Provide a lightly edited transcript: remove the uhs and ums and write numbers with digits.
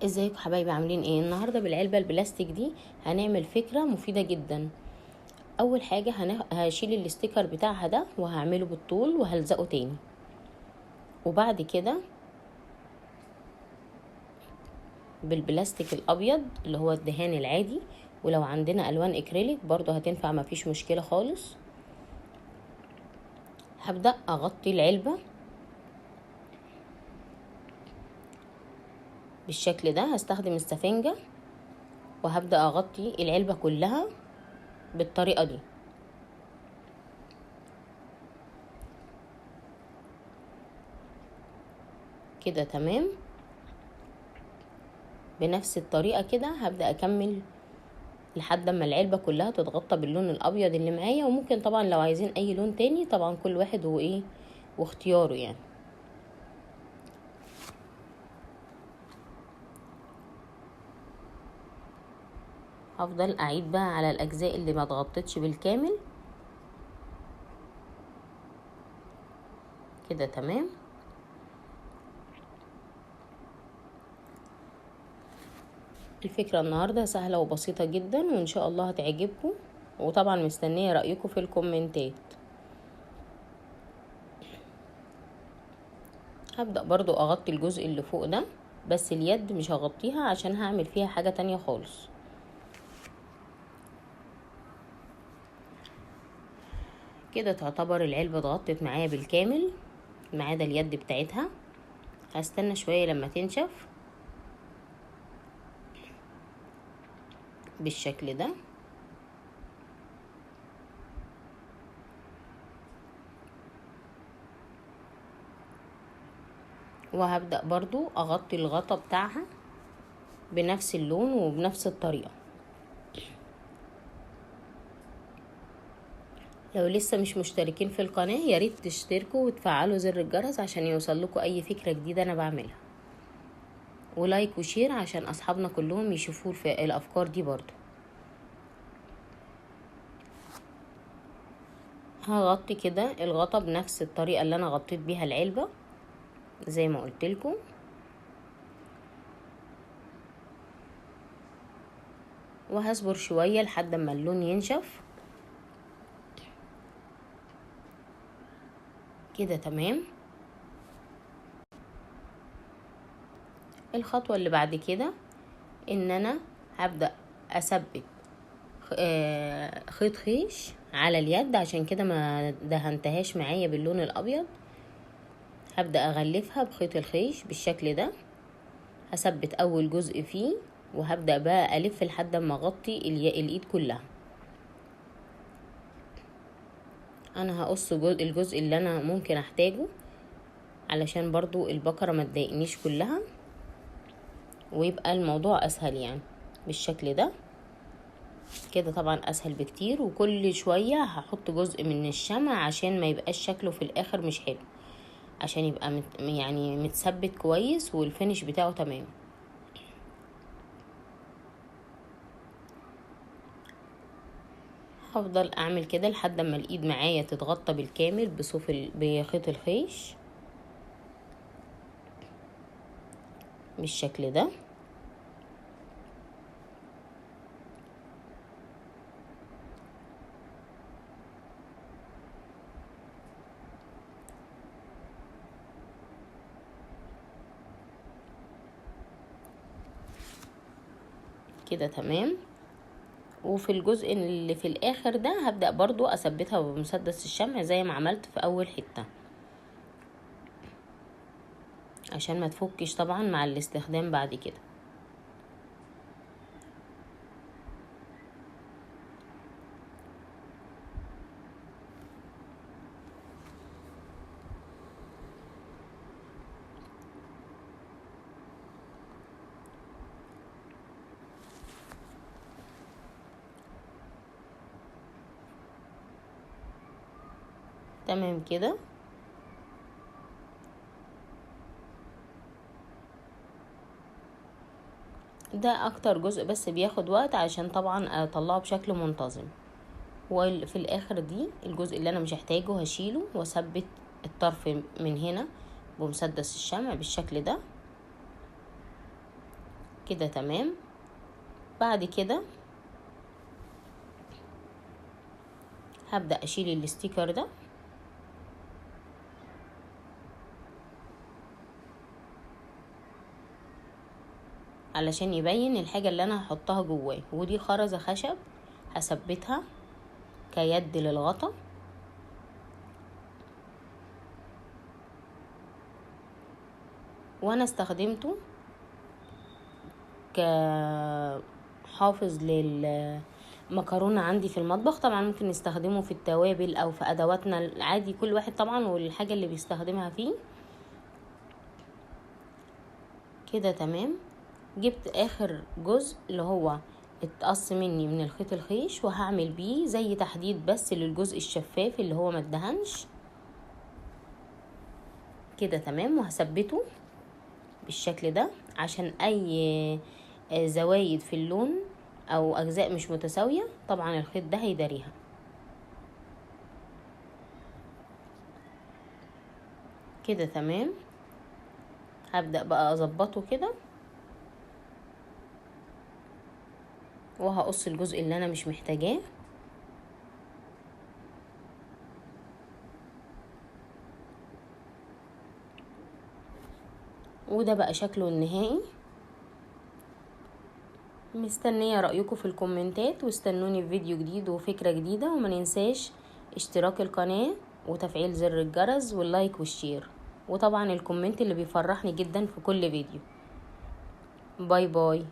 ازيكم حبايبي، عاملين ايه؟ النهارده بالعلبه البلاستيك دي هنعمل فكره مفيده جدا. اول حاجه هشيل الاستيكر بتاعها ده وهعمله بالطول وهلزقه تاني. وبعد كده بالبلاستيك الابيض اللي هو الدهان العادي، ولو عندنا الوان اكريليك برضو هتنفع، مفيش مشكله خالص. هبدا اغطي العلبه بالشكل ده. هستخدم السفنجه وهبدا اغطي العلبه كلها بالطريقه دي كده. تمام. بنفس الطريقه كده هبدا اكمل لحد ما العلبة كلها تتغطى باللون الابيض اللي معايا. وممكن طبعا لو عايزين اي لون تاني، طبعا كل واحد هو ايه واختياره يعني. هفضل اعيد بقى على الاجزاء اللي ما اتغطتش بالكامل كده. تمام. الفكرة النهاردة سهلة وبسيطة جدا، وان شاء الله هتعجبكم. وطبعا مستنية رأيكم في الكومنتات. هبدأ برضو اغطي الجزء اللي فوق ده، بس اليد مش هغطيها عشان هعمل فيها حاجة تانية خالص. كده تعتبر العلبة اتغطت معايا بالكامل ما عدا اليد بتاعتها. هستنى شوية لما تنشف بالشكل ده. وهبدأ برضو اغطي الغطا بتاعها بنفس اللون وبنفس الطريقة. لو لسه مش مشتركين في القناة ياريت تشتركوا وتفعلوا زر الجرس عشان يوصل لكم اي فكرة جديدة انا بعملها، ولايك وشير عشان اصحابنا كلهم يشوفوا الافكار دي برضو. هغطي كده الغطا بنفس الطريقة اللي انا غطيت بيها العلبة زي ما قلت لكم. وهصبر شوية لحد ما اللون ينشف كده. تمام. الخطوة اللي بعد كده ان انا هبدأ اثبت خيط خيش على اليد، عشان كده ما دهنتهاش معايا باللون الابيض. هبدأ اغلفها بخيط الخيش بالشكل ده. هثبت اول جزء فيه وهبدأ بقى الف لحد ما اغطي الايد كلها. انا هقص الجزء اللي انا ممكن احتاجه علشان برضو البقرة ما تضايقنيش كلها، ويبقى الموضوع اسهل يعني بالشكل ده كده. طبعا اسهل بكتير. وكل شوية هحط جزء من الشمع عشان ما يبقاش شكله في الاخر مش حلو، عشان يبقى يعني متثبت كويس والفينش بتاعه تمام. هفضل اعمل كده لحد ما الايد معايا تتغطى بالكامل بخيط الخيش بالشكل ده كده. تمام. وفي الجزء اللي في الاخر ده هبدأ برضو اثبتها بمسدس الشمع زي ما عملت في اول حتة، عشان ما تفكش طبعا مع الاستخدام بعد كده. تمام كده. ده اكتر جزء بس بياخد وقت عشان طبعا اطلعه بشكل منتظم. وفي الاخر دي الجزء اللي انا مش هحتاجه هشيله واثبت الطرف من هنا بمسدس الشمع بالشكل ده. كده تمام. بعد كده هبدأ اشيل الستيكر ده علشان يبين الحاجة اللي انا هحطها جواه. ودي خرزة خشب هثبتها كيد للغطا، وانا استخدمته كحافظ للمكرونة عندي في المطبخ. طبعا ممكن نستخدمه في التوابل او في ادواتنا العادي، كل واحد طبعا والحاجة اللي بيستخدمها فيه. كده تمام. جبت اخر جزء اللي هو اتقص مني من الخيط الخيش، وهعمل بيه زي تحديد بس للجزء الشفاف اللي هو مدهنش. كده تمام. وهثبته بالشكل ده عشان اي زوايد في اللون او اجزاء مش متساوية طبعا الخيط ده هيداريها. كده تمام. هبدأ بقى اظبطه كده، وهقص الجزء اللي انا مش محتاجاه. وده بقى شكله النهائي. مستنية رأيكم في الكومنتات، واستنوني في فيديو جديد وفكرة جديدة. وما ننساش اشتراك القناة وتفعيل زر الجرس واللايك والشير، وطبعا الكومنت اللي بيفرحني جدا في كل فيديو. باي باي.